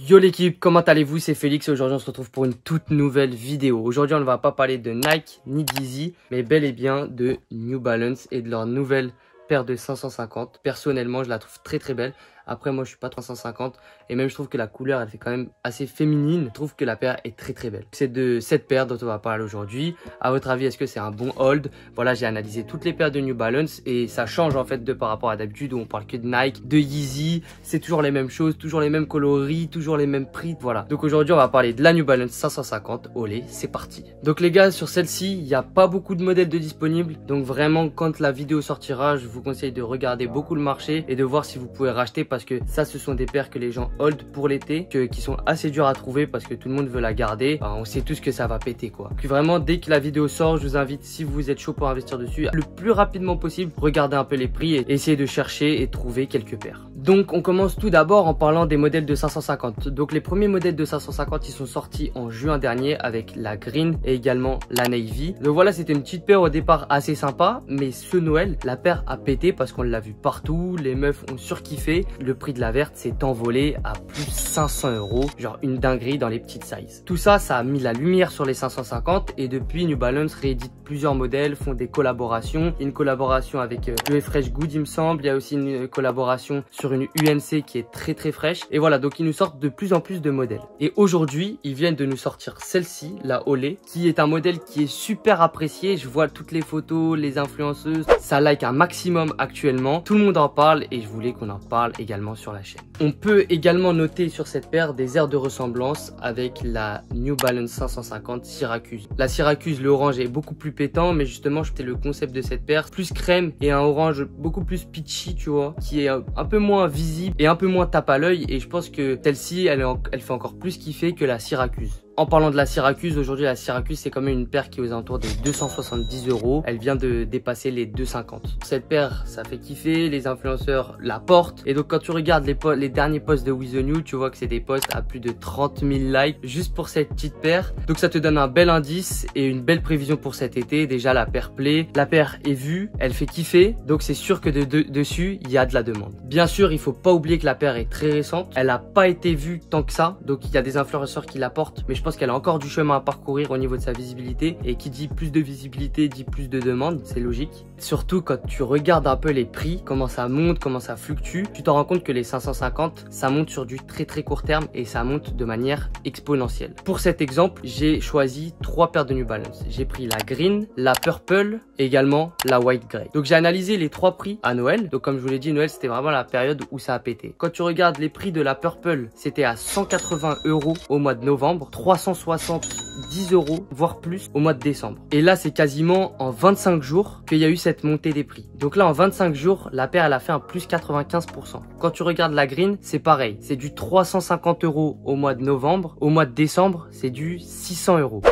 Yo l'équipe, comment allez-vous? C'est Félix et aujourd'hui on se retrouve pour une toute nouvelle vidéo. Aujourd'hui on ne va pas parler de Nike ni d'Yeezy, mais bel et bien de New Balance et de leur nouvelle paire de 550. Personnellement je la trouve très belle. Après moi je suis pas 350 et même je trouve que la couleur elle fait quand même assez féminine. Je trouve que la paire est très belle. C'est de cette paire dont on va parler aujourd'hui. À votre avis, est-ce que c'est un bon hold? Voilà, j'ai analysé toutes les paires de New Balance et ça change en fait de par rapport à d'habitude où on parle que de Nike, de Yeezy. C'est toujours les mêmes choses, toujours les mêmes coloris, toujours les mêmes prix. Voilà. Donc aujourd'hui on va parler de la New Balance 550. Olé, c'est parti. Donc les gars, sur celle-ci, il n'y a pas beaucoup de modèles de disponibles. Donc vraiment quand la vidéo sortira, je vous conseille de regarder beaucoup le marché et de voir si vous pouvez racheter, parce que ça ce sont des paires que les gens hold pour l'été, qui sont assez dures à trouver parce que tout le monde veut la garder. Enfin, on sait tous que ça va péter quoi. Puis vraiment dès que la vidéo sort, je vous invite, si vous êtes chaud pour investir dessus, le plus rapidement possible, regardez un peu les prix et essayez de chercher et trouver quelques paires. Donc on commence tout d'abord en parlant des modèles de 550. Donc les premiers modèles de 550 ils sont sortis en juin dernier avec la Green et également la Navy. Donc voilà, c'était une petite paire au départ assez sympa, mais ce Noël la paire a pété parce qu'on l'a vu partout, les meufs ont surkiffé. Le prix de la verte s'est envolé à plus 500 €, genre une dinguerie dans les petites sizes. Tout ça, ça a mis la lumière sur les 550 et depuis New Balance réédite plusieurs modèles, font des collaborations. Il y a une collaboration avec le Fresh Good il me semble, il y a aussi une collaboration sur une UNC qui est très fraîche. Et voilà, donc ils nous sortent de plus en plus de modèles. Et aujourd'hui, ils viennent de nous sortir celle-ci, la Olé, qui est un modèle qui est super apprécié. Je vois toutes les photos, les influenceuses, ça like un maximum actuellement. Tout le monde en parle et je voulais qu'on en parle également sur la chaîne. On peut également noter sur cette paire des airs de ressemblance avec la New Balance 550 Syracuse. La Syracuse, le orange est beaucoup plus pétant, mais justement c'était le concept de cette paire, plus crème et un orange beaucoup plus peachy, tu vois, qui est un peu moins visible et un peu moins tape à l'œil. Et je pense que celle-ci elle fait encore plus kiffer que la Syracuse. En parlant de la Syracuse, aujourd'hui la Syracuse c'est quand même une paire qui est aux alentours des 270 €. Elle vient de dépasser les 250. Cette paire ça fait kiffer, les influenceurs la portent. Et donc quand tu regardes les derniers posts de With The New, tu vois que c'est des posts à plus de 30 000 likes juste pour cette petite paire. Donc ça te donne un bel indice et une belle prévision pour cet été. Déjà la paire plaît, la paire est vue, elle fait kiffer. Donc c'est sûr que dessus il y a de la demande. Bien sûr il faut pas oublier que la paire est très récente. Elle a pas été vue tant que ça. Donc il y a des influenceurs qui la portent, mais je pense qu'elle a encore du chemin à parcourir au niveau de sa visibilité, et qui dit plus de visibilité dit plus de demande, c'est logique. Surtout quand tu regardes un peu les prix, comment ça monte, comment ça fluctue, tu t'en rends compte que les 550 ça monte sur du très court terme et ça monte de manière exponentielle. Pour cet exemple, j'ai choisi 3 paires de New Balance. J'ai pris la Green, la Purple et également la White Grey. Donc j'ai analysé les 3 prix à Noël. Donc comme je vous l'ai dit, Noël c'était vraiment la période où ça a pété. Quand tu regardes les prix de la Purple, c'était à 180 € au mois de novembre, 370 €, voire plus au mois de décembre. Et là, c'est quasiment en 25 jours qu'il y a eu cette montée des prix. Donc là, en 25 jours, la paire, elle a fait un plus 95%. Quand tu regardes la Green, c'est pareil. C'est du 350 € au mois de novembre. Au mois de décembre, c'est du 600 €.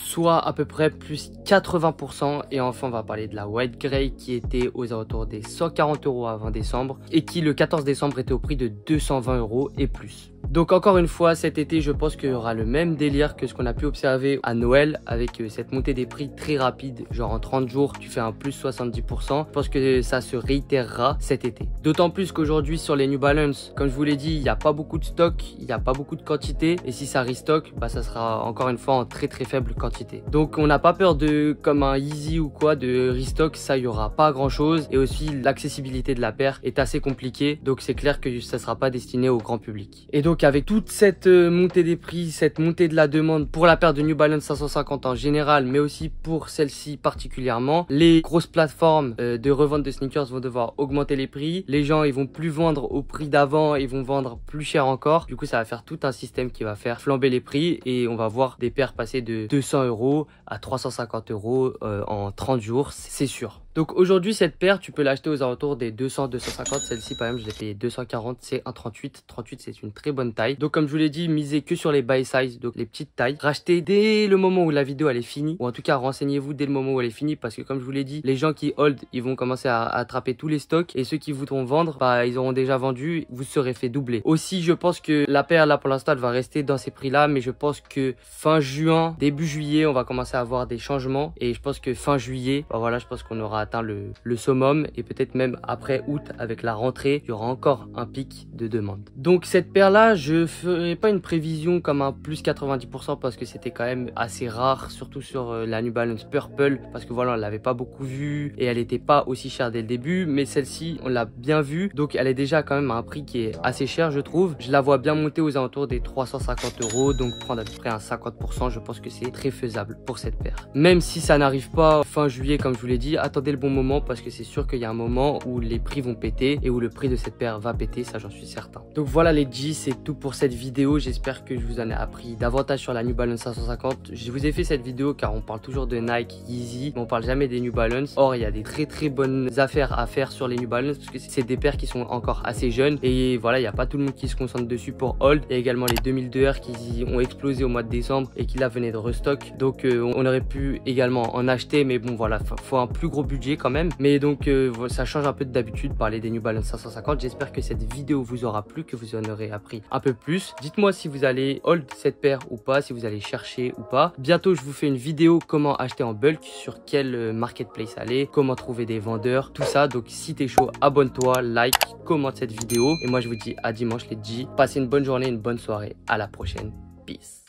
Soit à peu près plus 80%. Et enfin on va parler de la White Grey qui était aux alentours des 140 € avant décembre et qui le 14 décembre était au prix de 220 € et plus. Donc encore une fois, cet été je pense qu'il y aura le même délire que ce qu'on a pu observer à Noël, avec cette montée des prix très rapide, genre en 30 jours tu fais un plus 70%. Je pense que ça se réitérera cet été. D'autant plus qu'aujourd'hui sur les New Balance, comme je vous l'ai dit, il n'y a pas beaucoup de stock, il n'y a pas beaucoup de quantité, et si ça restock, bah ça sera encore une fois en très faible quantité. Donc on n'a pas peur de, comme un Yeezy ou quoi, de restock, ça il y aura pas grand chose. Et aussi l'accessibilité de la paire est assez compliquée, donc c'est clair que ça sera pas destiné au grand public. Et donc avec toute cette montée des prix, cette montée de la demande pour la paire de New Balance 550 en général, mais aussi pour celle-ci particulièrement, les grosses plateformes de revente de sneakers vont devoir augmenter les prix. Les gens ils vont plus vendre au prix d'avant, ils vont vendre plus cher encore. Du coup ça va faire tout un système qui va faire flamber les prix et on va voir des paires passer de 200 € à 350 € en 30 jours, c'est sûr. Donc aujourd'hui cette paire tu peux l'acheter aux alentours des 200-250. Celle-ci par exemple je l'ai payé 240, c'est un 38. 38 c'est une très bonne taille. Donc comme je vous l'ai dit, misez que sur les buy size, donc les petites tailles. Rachetez dès le moment où la vidéo elle est finie, ou en tout cas renseignez-vous dès le moment où elle est finie, parce que comme je vous l'ai dit, les gens qui hold ils vont commencer à attraper tous les stocks, et ceux qui voudront vendre, bah ils auront déjà vendu, vous serez fait doubler. Aussi je pense que la paire là pour l'instant elle va rester dans ces prix là, mais je pense que fin juin, début juillet on va commencer à avoir des changements, et je pense que fin juillet, bah voilà, je pense qu'on aura atteint le summum et peut-être même après août avec la rentrée, il y aura encore un pic de demande. Donc cette paire là, je ferai pas une prévision comme un plus 90% parce que c'était quand même assez rare, surtout sur la New Balance Purple, parce que voilà, on l'avait pas beaucoup vue et elle était pas aussi chère dès le début, mais celle-ci on l'a bien vue, donc elle est déjà quand même à un prix qui est assez cher, je trouve. Je la vois bien monter aux alentours des 350 €, donc prendre à peu près un 50%, je pense que c'est très faisable pour cette paire. Même si ça n'arrive pas fin juillet comme je vous l'ai dit, attendez le bon moment parce que c'est sûr qu'il y a un moment où les prix vont péter et où le prix de cette paire va péter, ça j'en suis certain. Donc voilà les G, c'est tout pour cette vidéo. J'espère que je vous en ai appris davantage sur la New Balance 550. Je vous ai fait cette vidéo car on parle toujours de Nike, Yeezy, mais on parle jamais des New Balance. Or il y a des très bonnes affaires à faire sur les New Balance parce que c'est des paires qui sont encore assez jeunes et voilà, il n'y a pas tout le monde qui se concentre dessus pour hold. Il y a également les 2002R qui ont explosé au mois de décembre et qui là venaient de restock, donc on aurait pu également en acheter, mais bon voilà, faut un plus gros budget quand même. Mais donc ça change un peu d'habitude parler des New Balance 550. J'espère que cette vidéo vous aura plu, que vous en aurez appris un peu plus. Dites-moi si vous allez hold cette paire ou pas, si vous allez chercher ou pas. Bientôt je vous fais une vidéo comment acheter en bulk, sur quel marketplace aller, comment trouver des vendeurs, tout ça. Donc si t'es chaud, abonne-toi, like, commente cette vidéo et moi je vous dis à dimanche les G. Passez une bonne journée, une bonne soirée, à la prochaine, peace.